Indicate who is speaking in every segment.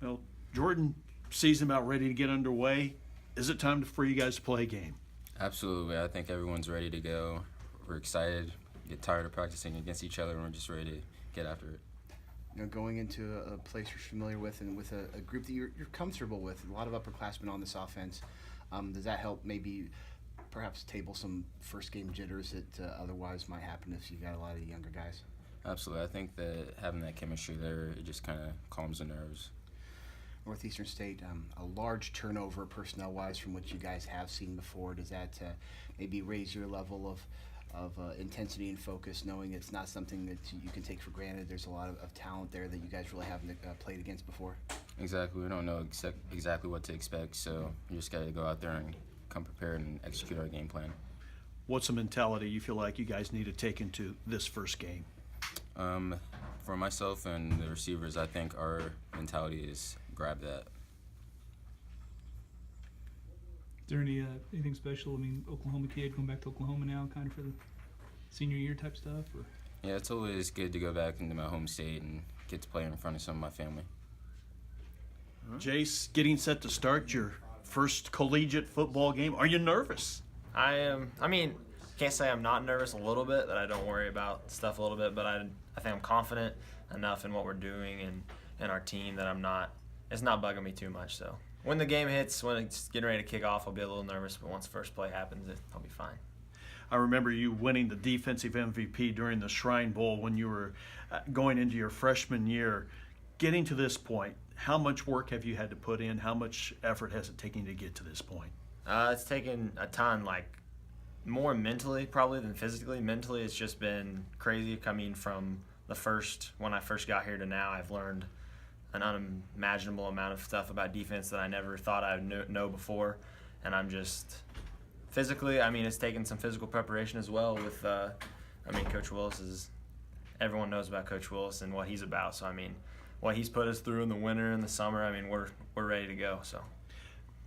Speaker 1: Well, Jordan, season about ready to get underway. Is it time for you guys to play a game?
Speaker 2: Absolutely. I think everyone's ready to go. We're excited, get tired of practicing against each other, and we're just ready to get after it.
Speaker 3: Going into a place you're familiar with and with a group that you're comfortable with, a lot of upperclassmen on this offense, does that help maybe perhaps table some first game jitters that otherwise might happen if you've got a lot of younger guys?
Speaker 2: Absolutely. I think that having that chemistry there, it just kind of calms the nerves.
Speaker 3: Northeastern State, a large turnover personnel-wise from what you guys have seen before. Does that maybe raise your level of intensity and focus, knowing it's not something that you can take for granted? There's a lot of talent there that you guys really haven't played against before.
Speaker 2: Exactly. We don't know exactly what to expect, so you just got to go out there and come prepared and execute our game plan.
Speaker 1: What's the mentality you feel like you guys need to take into this first game?
Speaker 2: For myself and the receivers, I think our mentality is grab that.
Speaker 4: Is there anything special? I mean, Oklahoma kid going back to Oklahoma now, kind of for the senior year type stuff, or?
Speaker 2: Yeah, it's always good to go back into my home state and get to play in front of some of my family.
Speaker 1: Jace, getting set to start your first collegiate football game. Are you nervous?
Speaker 5: I am. I mean, can't say I'm not nervous a little bit, that I don't worry about stuff a little bit, but I think I'm confident enough in what we're doing and our team that it's not bugging me too much. So when the game hits, when it's getting ready to kick off, I'll be a little nervous, but once the first play happens, I'll be fine.
Speaker 1: I remember you winning the defensive MVP during the Shrine Bowl when you were going into your freshman year. Getting to this point, how much work have you had to put in? How much effort has it taken to get to this point?
Speaker 5: It's taken a ton, like more mentally probably than physically. Mentally, it's just been crazy coming from when I first got here to now. I've learned an unimaginable amount of stuff about defense that I never thought I would know before, and I'm just physically, I mean, it's taken some physical preparation as well with, Coach Willis everyone knows about Coach Willis and what he's about, so I mean, what he's put us through in the winter and the summer, I mean, we're ready to go, so.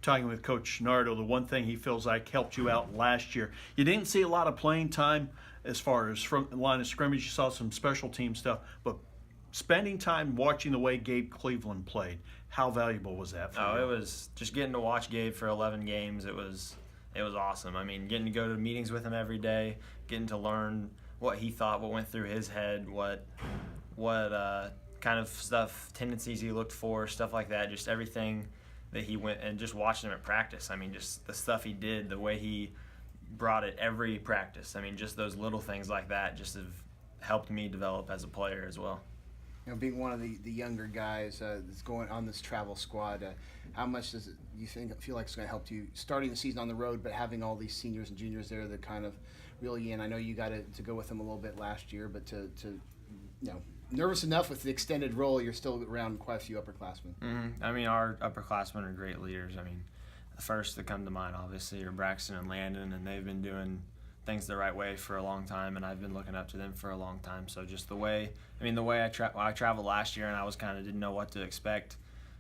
Speaker 1: Talking with Coach Nardo, the one thing he feels like helped you out last year, you didn't see a lot of playing time as far as from the line of scrimmage. You saw some special team stuff, but spending time watching the way Gabe Cleveland played, how valuable was that for you?
Speaker 5: It was just getting to watch Gabe for 11 games. It was awesome. I mean, getting to go to meetings with him every day, getting to learn what he thought, what went through his head, what kind of stuff, tendencies he looked for, stuff like that, just everything that he went, and just watching him at practice. I mean, just the stuff he did, the way he brought it every practice. I mean, just those little things like that just have helped me develop as a player as well.
Speaker 3: Being one of the younger guys that's going on this travel squad, how much does you feel like it's going to help you starting the season on the road, but having all these seniors and juniors there that kind of reel you in? I know you got to go with them a little bit last year, but to nervous enough with the extended role, you're still around quite a few upperclassmen.
Speaker 5: Mm-hmm. I mean, our upperclassmen are great leaders. I mean, the first that come to mind, obviously, are Braxton and Landon, and they've been doing things the right way for a long time, and I've been looking up to them for a long time. So just the way I traveled last year, and I was didn't know what to expect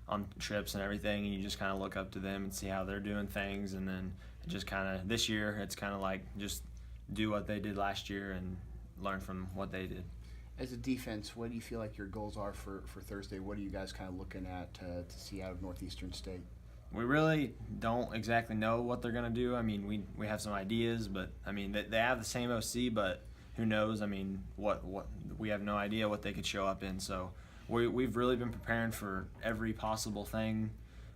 Speaker 5: on trips and everything, and you just kind of look up to them and see how they're doing things, and then just this year, it's like just do what they did last year and learn from what they did.
Speaker 3: As a defense, what do you feel like your goals are for Thursday? What are you guys kind of looking at to see out of Northeastern State?
Speaker 5: We really don't exactly know what they're going to do. I mean, we have some ideas, but, I mean, they have the same OC, but who knows? I mean, what we have no idea what they could show up in. So we've really been preparing for every possible thing.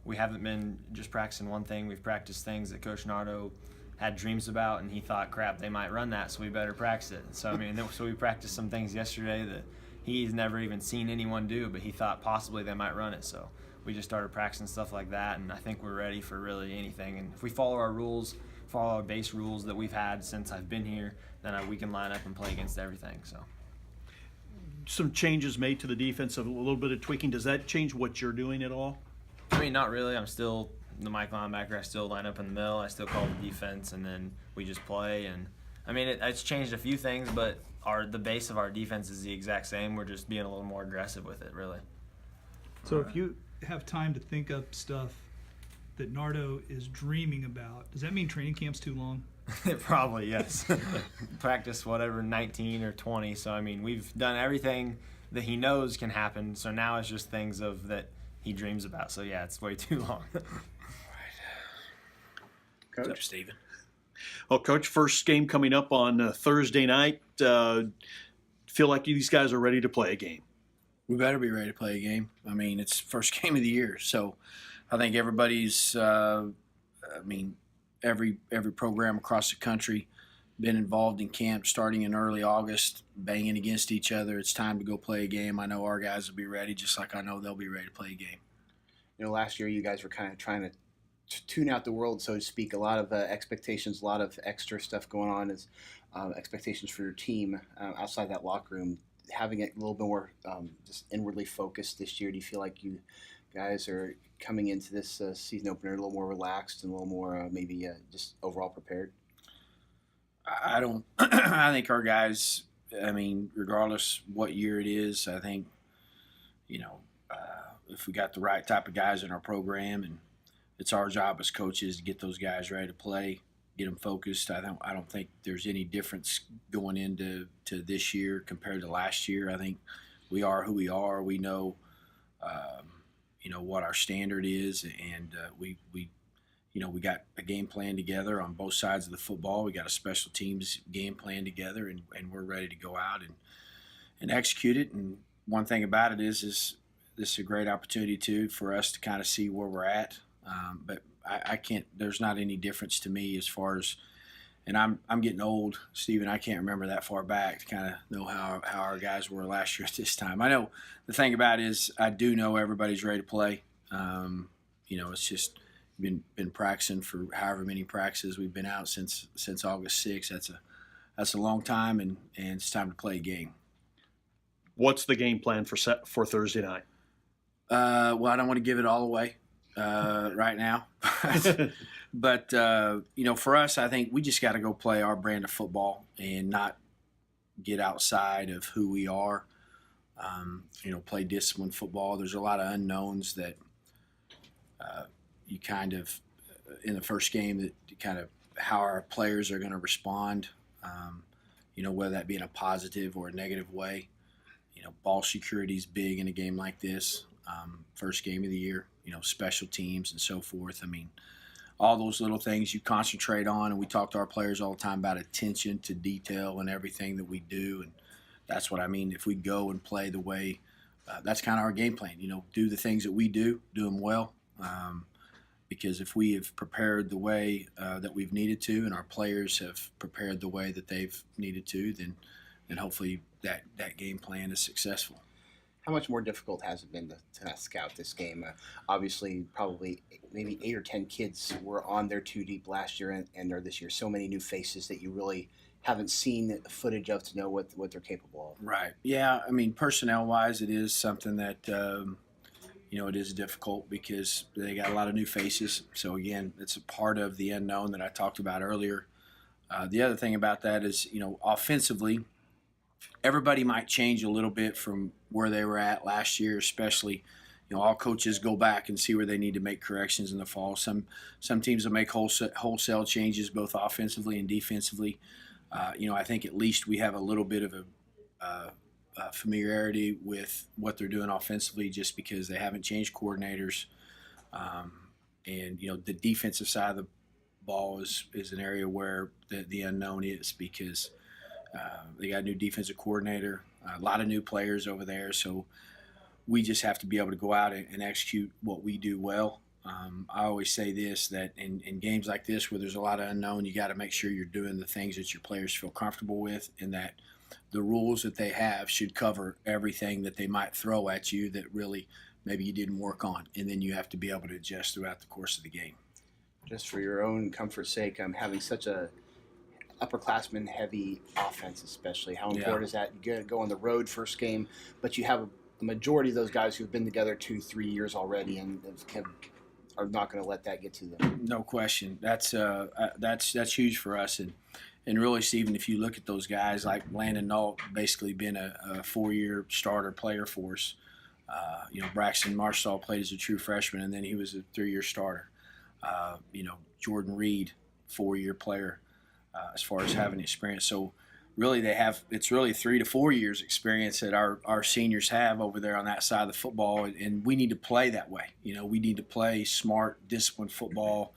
Speaker 5: We haven't been just practicing one thing. We've practiced things that Coach Nardo had dreams about, and he thought, crap, they might run that, so we better practice it. So, I mean, so we practiced some things yesterday that he's never even seen anyone do, but he thought possibly they might run it. So we just started practicing stuff like that, and I think we're ready for really anything. And if we follow our rules, follow our base rules that we've had since I've been here, then we can line up and play against everything. So
Speaker 1: Some changes made to the defense, a little bit of tweaking. Does that change what you're doing at all?
Speaker 5: I mean, not really. I'm still the Mike linebacker. I still line up in the middle. I still call the defense, and then we just play. And I mean, it's changed a few things, but the base of our defense is the exact same. We're just being a little more aggressive with it, really.
Speaker 4: So if you have time to think up stuff that Nardo is dreaming about, does that mean training camp's too long?
Speaker 5: Probably, yes. Practice whatever, 19 or 20. So, I mean, we've done everything that he knows can happen. So now it's just things that he dreams about. So yeah, it's way too long.
Speaker 3: Coach?
Speaker 6: Stephen.
Speaker 1: Well, Coach, first game coming up on Thursday night. Feel like these guys are ready to play a game.
Speaker 6: We better be ready to play a game. I mean, it's first game of the year, so I think everybody's. Every program across the country been involved in camp starting in early August, banging against each other. It's time to go play a game. I know our guys will be ready, just like I know they'll be ready to play a game.
Speaker 3: You know, last year you guys were kind of trying to tune out the world, so to speak. A lot of expectations, a lot of extra stuff going on as expectations for your team outside that locker room. Having it a little bit more just inwardly focused this year, do you feel like you guys are coming into this season opener a little more relaxed and a little more maybe just overall prepared?
Speaker 6: I don't. I think our guys. I mean, regardless what year it is, I think if we got the right type of guys in our program, and it's our job as coaches to get those guys ready to play, get them focused. I don't think there's any difference going into this year compared to last year. I think we are who we are. We know, what our standard is, and we got a game plan together on both sides of the football. We got a special teams game plan together, and we're ready to go out and execute it. And one thing about it is this is a great opportunity too for us to kind of see where we're at. But I can't. There's not any difference to me as far as, and I'm getting old, Stephen. I can't remember that far back to kind of know how our guys were last year at this time. I know the thing about it is I do know everybody's ready to play. It's just been practicing for however many practices we've been out since August 6th. That's a long time, and it's time to play a game.
Speaker 1: What's the game plan for Thursday night?
Speaker 6: Well, I don't want to give it all away right now. But, for us, I think we just got to go play our brand of football and not get outside of who we are. Play disciplined football. There's a lot of unknowns that you kind of, in the first game, that kind of how our players are going to respond, whether that be in a positive or a negative way. Ball security is big in a game like this. First game of the year, special teams and so forth. I mean, all those little things you concentrate on, and we talk to our players all the time about attention to detail and everything that we do, and that's what I mean. If we go and play the way, that's kind of our game plan. Do the things that we do them well, because if we have prepared the way that we've needed to, and our players have prepared the way that they've needed to, then hopefully that game plan is successful.
Speaker 3: How much more difficult has it been to scout this game? Obviously, probably maybe 8 or 10 kids were on their 2 deep last year and are this year. So many new faces that you really haven't seen footage of to know what they're capable of.
Speaker 6: Right. Yeah. I mean, personnel-wise, it is something that it is difficult because they got a lot of new faces. So again, it's a part of the unknown that I talked about earlier. The other thing about that is, offensively, everybody might change a little bit from where they were at last year, especially, all coaches go back and see where they need to make corrections in the fall. Some teams will make wholesale changes both offensively and defensively. I think at least we have a little bit of a familiarity with what they're doing offensively just because they haven't changed coordinators. And the defensive side of the ball is an area where the unknown is because they got a new defensive coordinator, a lot of new players over there. So we just have to be able to go out and execute what we do well. I always say this, that in games like this where there's a lot of unknown, you got to make sure you're doing the things that your players feel comfortable with, and that the rules that they have should cover everything that they might throw at you that really maybe you didn't work on, and then you have to be able to adjust throughout the course of the game.
Speaker 3: Just for your own comfort's sake, having such a upperclassman heavy offense, especially, how important is that? You go on the road first game, but you have a majority of those guys who've been together 2-3 years already and are not going to let that get to them.
Speaker 6: No question. That's huge for us. And really, Stephen, if you look at those guys like Landon Nault, basically been a 4-year starter player for us. Braxton Marshall played as a true freshman, and then he was a 3-year starter. Jordan Reed, 4-year player, as far as having experience. So really it's really 3 to 4 years experience that our seniors have over there on that side of the football, and we need to play that way. We need to play smart, disciplined football